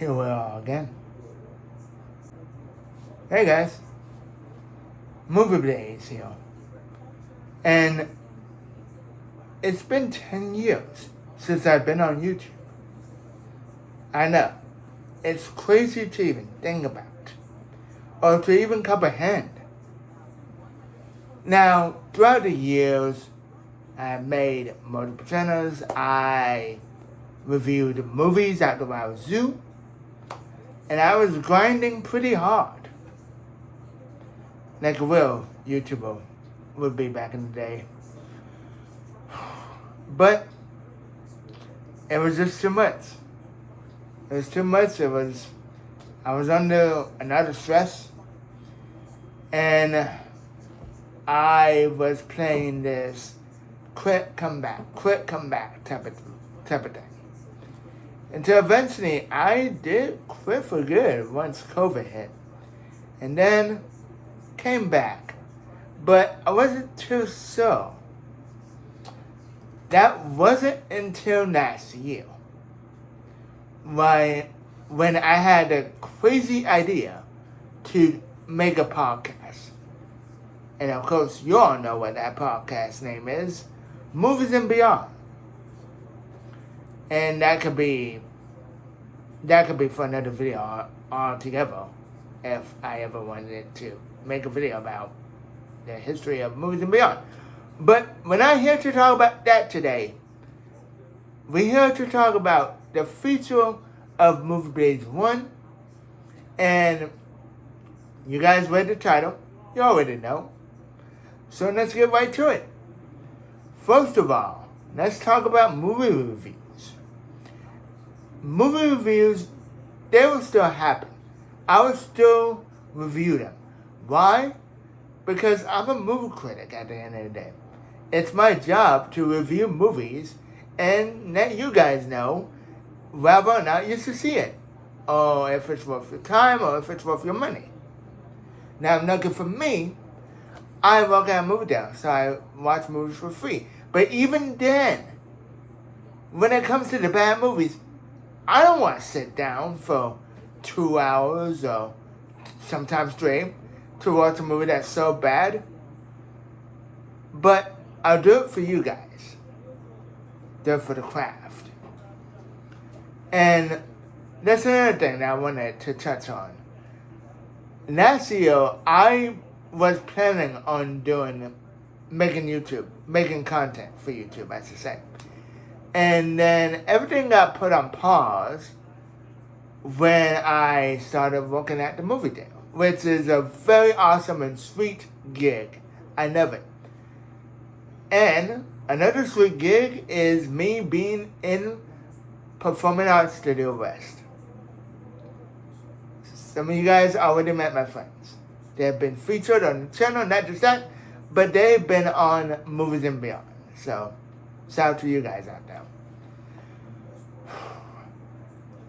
Here we are again. Hey guys, Movie Blaze here. And it's been 10 years since I've been on YouTube. I know, it's crazy to even think about, or to even comprehend. Now, throughout the years, I made multiple channels. I reviewed movies at the Zoo, and I was grinding pretty hard, like a real YouTuber would be back in the day. But it was just too much. It was too much. I was under another stress, and I was playing this quit, come back type of thing. Until eventually I did quit for good once COVID hit. And then came back. But I wasn't too sure. That wasn't until last year. When I had a crazy idea to make a podcast. And of course, you all know what that podcast name is. Movies and Beyond. And that could be for another video altogether, if I ever wanted to make a video about the history of movies and beyond. But we're not here to talk about that today. We're here to talk about the feature of Movie Blaze 1. And you guys read the title. You already know. So let's get right to it. First of all, let's talk about movie reviews. Movie reviews, they will still happen. I will still review them. Why? Because I'm a movie critic at the end of the day. It's my job to review movies and let you guys know whether or not you should see it, or if it's worth your time, or if it's worth your money. Now, lucky for me, I work at a movie theater, so I watch movies for free. But even then, when it comes to the bad movies, I don't want to sit down for 2 hours or sometimes 3 to watch a movie that's so bad. But I'll do it for you guys. Do it for the craft. And that's another thing that I wanted to touch on. Last year, I was planning on making content for YouTube, I should say. And then everything got put on pause when I started working at the movie theater, which is a very awesome and sweet gig. I love it. And another sweet gig is me being in Performing Arts Studio West. Some of you guys already met my friends. They have been featured on the channel, not just that, but they've been on Movies and Beyond. So, shout out to you guys out there.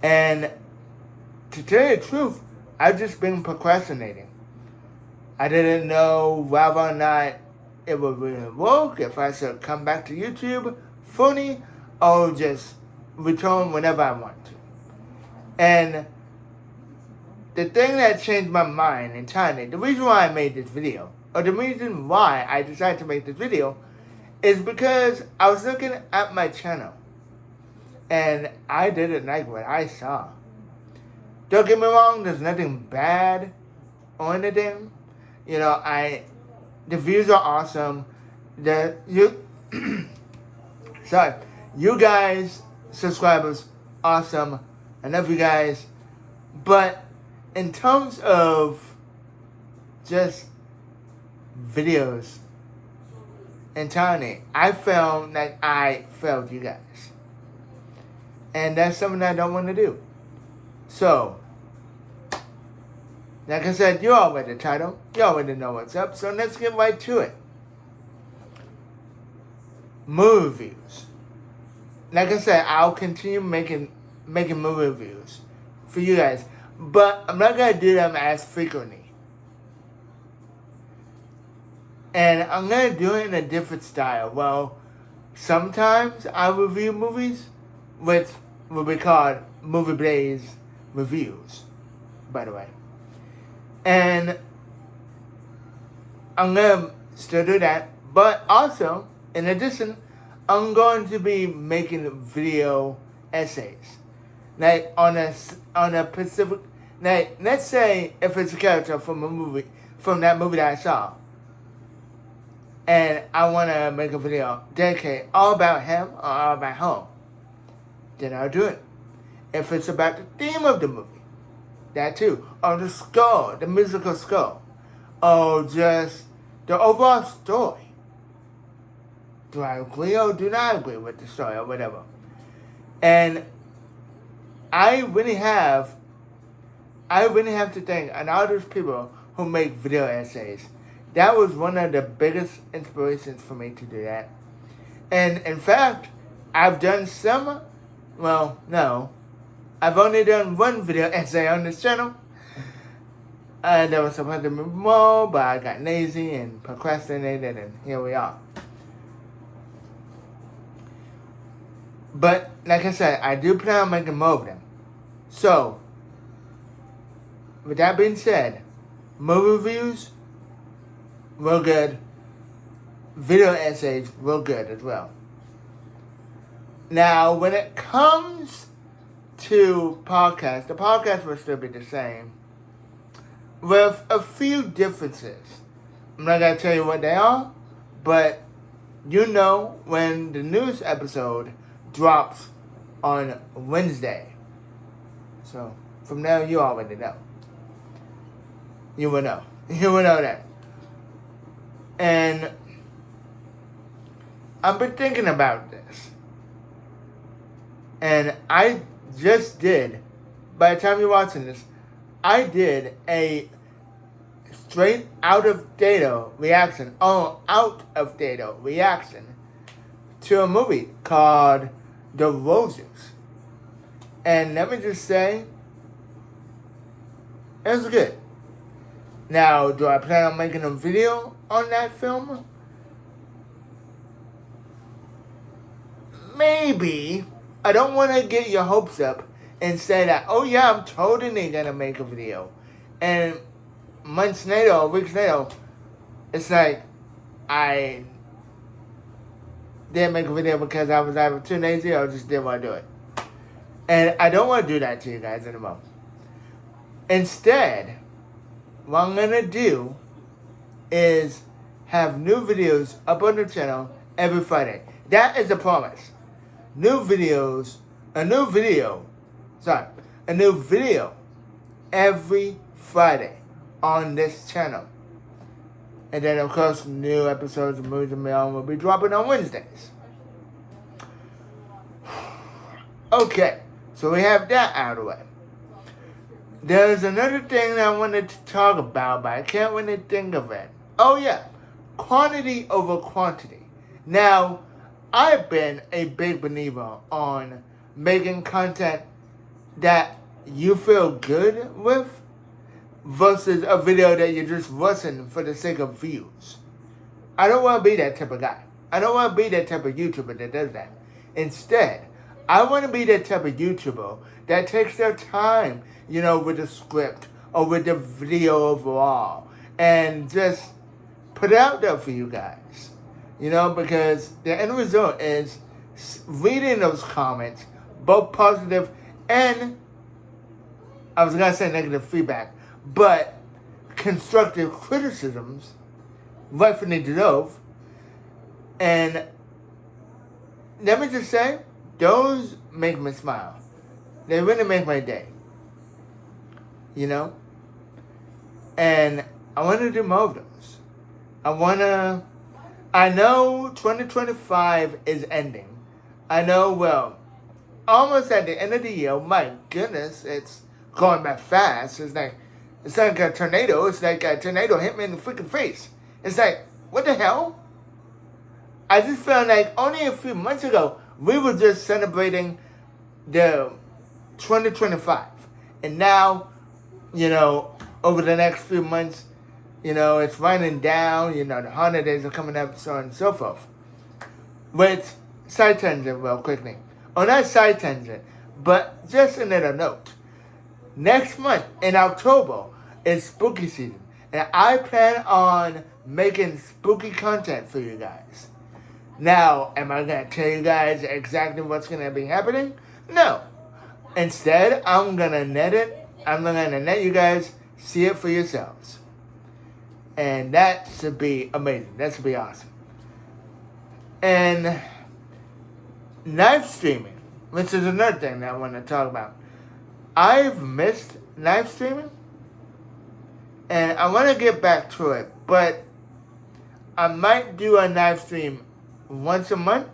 And to tell you the truth, I've just been procrastinating. I didn't know whether or not it would really work, if I should come back to YouTube fully, or just return whenever I want to. And the thing that changed my mind entirely, the reason why I made this video, or the reason why I decided to make this video, is because I was looking at my channel, and I didn't like what I saw. Don't get me wrong, there's nothing bad or anything. You know, the views are awesome. You guys, subscribers, awesome. I love you guys. But in terms of just videos entirely, I found that I failed you guys. And that's something I don't want to do. So, like I said, you all read the title. You already know what's up. So let's get right to it. Movie reviews. Like I said, I'll continue making movie reviews for you guys. But I'm not going to do them as frequently. And I'm going to do it in a different style. Well, sometimes I review movies, which will be called Movie Blaze reviews, by the way. And I'm going to still do that. But also, in addition, I'm going to be making video essays. Like on a specific, like let's say if it's a character from a movie, from that movie that I saw, and I want to make a video dedicated all about him or all about her, then I'll do it. If it's about the theme of the movie, that too, or the score, the musical score, or just the overall story. Do I agree or do not agree with the story or whatever? And I really have to thank and all those people who make video essays. That was one of the biggest inspirations for me to do that. And in fact, I've done some, well, no, I've only done one video essay on this channel. There was supposed to be more, but I got lazy and procrastinated, and here we are. But, like I said, I do plan on making more of them. So, with that being said, movie reviews, real good. Video essays, real good as well. Now, when it comes to podcasts, the podcast will still be the same, with a few differences. I'm not going to tell you what they are, but you know when the news episode drops on Wednesday. So, from now, you already know. You will know. You will know that. And I've been thinking about this. And I just did, by the time you're watching this, I did a straight out of data reaction to a movie called The Roses. And let me just say, it was good. Now, do I plan on making a video on that film? Maybe. I don't want to get your hopes up and say that, oh yeah, I'm totally going to make a video. And months later or weeks later, it's like, I didn't make a video because I was either too lazy or just didn't want to do it. And I don't want to do that to you guys anymore. Instead, what I'm going to do is have new videos up on the channel every Friday. That is a promise. A new video every Friday on this channel. And then, of course, new episodes of Movies and Beyond will be dropping on Wednesdays. Okay, so we have that out of the way. There's another thing that I wanted to talk about, but I can't really think of it. Oh yeah, quantity over quantity. Now, I've been a big believer on making content that you feel good with versus a video that you're just watching for the sake of views. I don't want to be that type of guy. I don't want to be that type of YouTuber that does that. Instead, I want to be that type of YouTuber that takes their time, with the script or with the video overall and just put it out there for you guys. Because the end result is reading those comments, both positive and, I was going to say negative feedback, but constructive criticisms, rightfully deserved. And let me just say, those make me smile. They really make my day. And I want to do more of those. I know 2025 is ending. I know, almost at the end of the year. My goodness, it's going by fast. It's like a tornado. It's like a tornado hit me in the freaking face. It's like, what the hell? I just felt like only a few months ago, we were just celebrating the 2025. And now, over the next few months, it's winding down, the holidays are coming up, so on and so forth. With side tangent real quickly. Oh, not side tangent, but just another note. Next month in October is spooky season, and I plan on making spooky content for you guys. Now, am I going to tell you guys exactly what's going to be happening? No. Instead, I'm going to net it. I'm going to net you guys, see it for yourselves. And that should be amazing. That should be awesome. And live streaming, which is another thing that I want to talk about. I've missed live streaming, and I want to get back to it, but I might do a live stream once a month,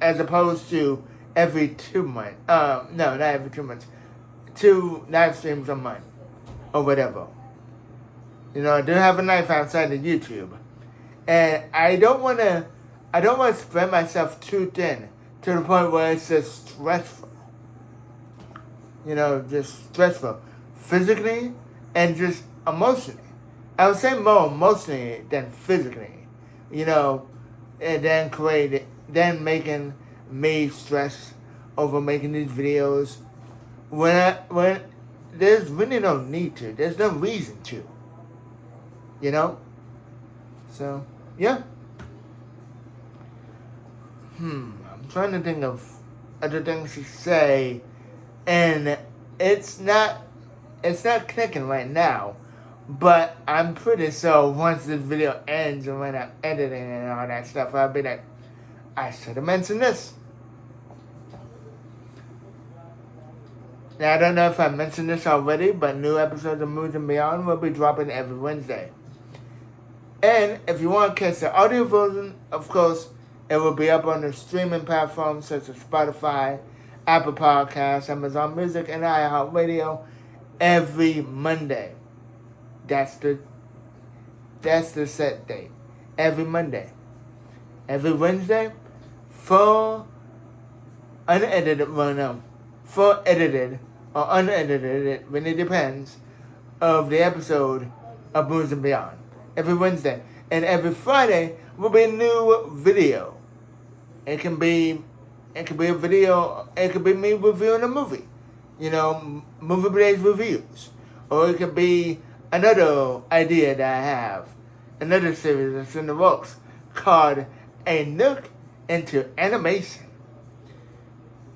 as opposed to every 2 months. No, not every 2 months. 2 live streams a month, or whatever. I do have a life outside of YouTube, and I don't want to spread myself too thin to the point where it's just stressful. Just stressful, physically and just emotionally. I would say more emotionally than physically. And then making me stress over making these videos when there's really no need to. There's no reason to. So yeah. I'm trying to think of other things to say, and it's not clicking right now. But I'm pretty sure once this video ends and when I'm editing and all that stuff, I'll be like, I should have mentioned this. Now, I don't know if I mentioned this already, but new episodes of Moods and Beyond will be dropping every Wednesday. And if you want to catch the audio version, of course, it will be up on the streaming platforms such as Spotify, Apple Podcasts, Amazon Music, and iHeartRadio every Monday. That's the set date. Every Monday. Every Wednesday, for edited or unedited, it really depends, of the episode of Moods and Beyond. Every Wednesday. And every Friday will be a new video. It can be a video, it could be me reviewing a movie. Movie Blaze reviews. Or it could be another idea that I have. Another series that's in the works called A Look into Animation.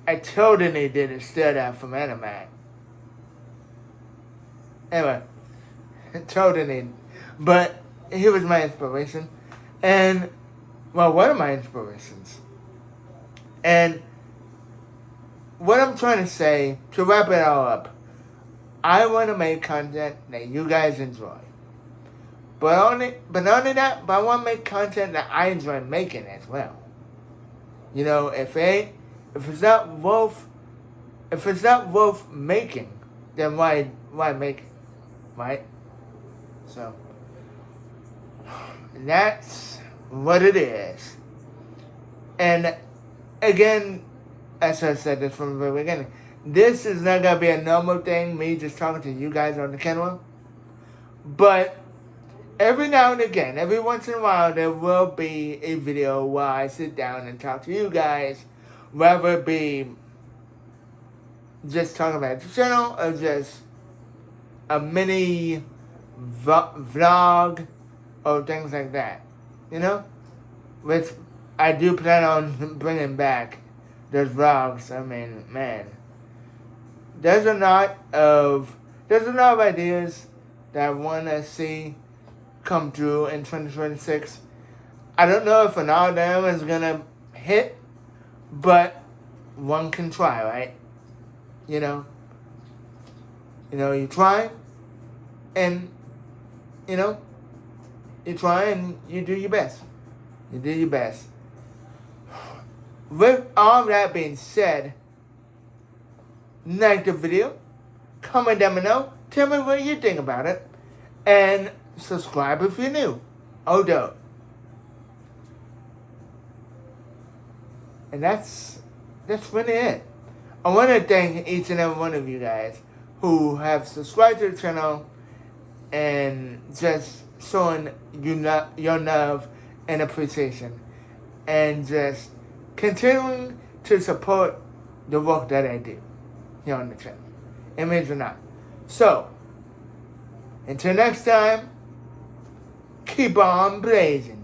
I totally didn't steal that from anime. Anyway, totally. But here was my inspiration. And, one of my inspirations. And what I'm trying to say, to wrap it all up, I want to make content that you guys enjoy. But I want to make content that I enjoy making as well. If it's not worth making, then why make it, right? So that's what it is. And again, as I said this from the very beginning, this is not going to be a normal thing, me just talking to you guys on the camera. But every now and again, every once in a while, there will be a video where I sit down and talk to you guys, whether it be just talking about the channel or just a mini vlog or things like that. Which I do plan on bringing back those vlogs. I mean, man. There's a lot of ideas that I want to see come through in 2026. I don't know if an all of them is going to hit, but one can try, right? You try, and, you try and you do your best. You do your best. With all that being said, like the video, comment down below, tell me what you think about it, and subscribe if you're new. Oh, dope. And that's really it. I want to thank each and every one of you guys who have subscribed to the channel and just showing your love and appreciation, and just continuing to support the work that I do here on the channel. image or not. So, until next time, keep on blazing.